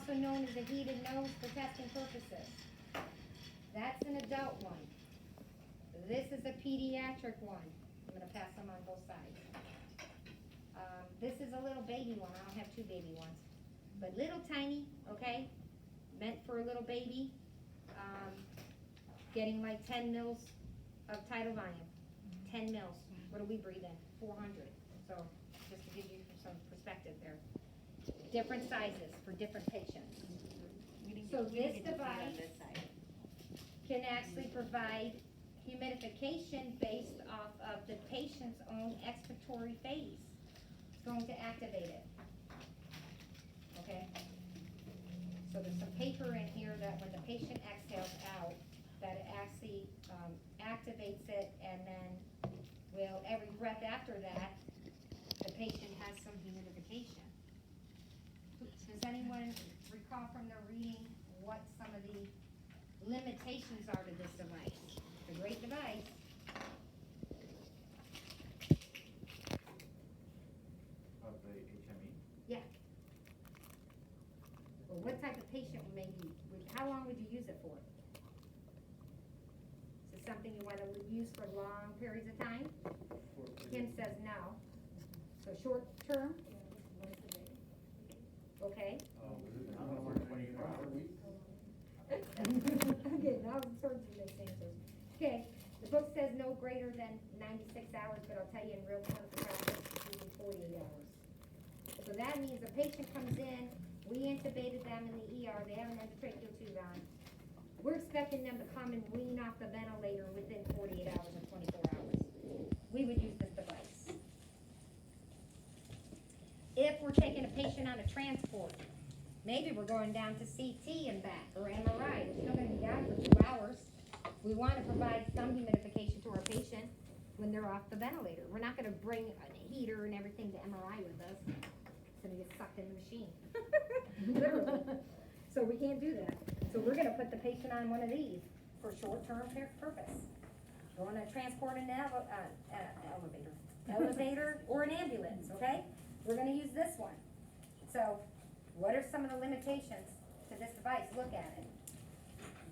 also known as a heated nose for testing purposes. That's an adult one. This is a pediatric one. I'm gonna pass them on both sides. This is a little baby one. I don't have two baby ones. But little tiny, okay? Meant for a little baby. Getting like 10 mils of tidal volume. 10 mils. What do we breathe in? 400. So just to give you some perspective there. Different sizes for different patients. So this device can actually provide humidification based off of the patient's own expiratory phase. It's going to activate it. Okay? So there's some paper in here that when the patient exhales out, that it actually activates it, and then will, every breath after that, the patient has some humidification. Does anyone recall from their reading what some of the limitations are to this device? It's a great device. Of the HME? Yeah. Well, what type of patient maybe, how long would you use it for? Is it something you want to use for long periods of time? Kim says no. So short term? Okay. Over 24 hours. Okay, now I'm sorting through those answers. Okay, the book says no greater than 96 hours, but I'll tell you in real clinical practice, it's usually 48 hours. So that means a patient comes in, we intubated them in the ER, they have an endotracheal tube on. We're expecting them to come and wean off the ventilator within 48 hours or 24 hours. We would use this device. If we're taking a patient on a transport, maybe we're going down to CT and back, or MRI, we're still gonna be down for 2 hours. We wanna provide some humidification to our patient when they're off the ventilator. We're not gonna bring a heater and everything to MRI with us. It's gonna get sucked in the machine. Literally. So we can't do that. So we're gonna put the patient on one of these for short-term purpose. We're gonna transport an elevator or an ambulance, okay? We're gonna use this one. So, what are some of the limitations to this device? Look at it.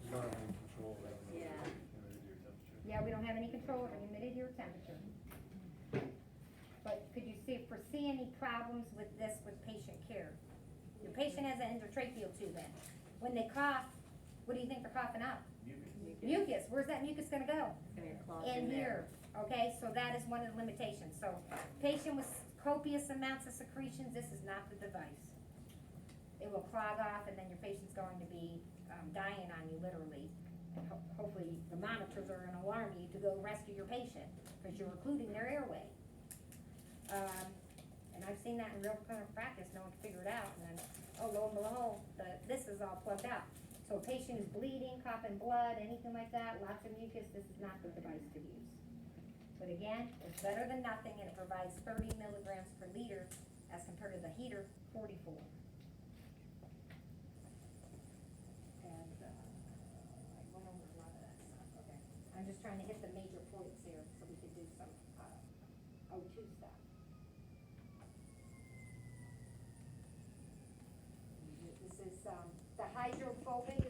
You don't have any control over the Yeah. humidity or temperature. Yeah, we don't have any control over humidity or temperature. But could you foresee any problems with this with patient care? Your patient has an endotracheal tube in. When they cough, what do you think they're coughing out? Mucus. Where's that mucus gonna go? It's gonna get clogged In there. here, okay, so that is one of the limitations. So, patient with copious amounts of secretions, this is not the device. It will clog off, and then your patient's going to be dying on you, literally. And hopefully, the monitors are gonna alarm you to go rescue your patient, because you're occluding their airway. And I've seen that in real clinical practice, no one can figure it out, and then, oh, lo and behold, this is all plugged out. So a patient is bleeding, coughing blood, anything like that, lots of mucus, this is not the device to use. But again, it's better than nothing, and it provides 30 milligrams per liter as compared to the heater, 44. And I went over a lot of that stuff, okay. I'm just trying to hit the major points here so we could do some O2 stuff. This is the hydrophobic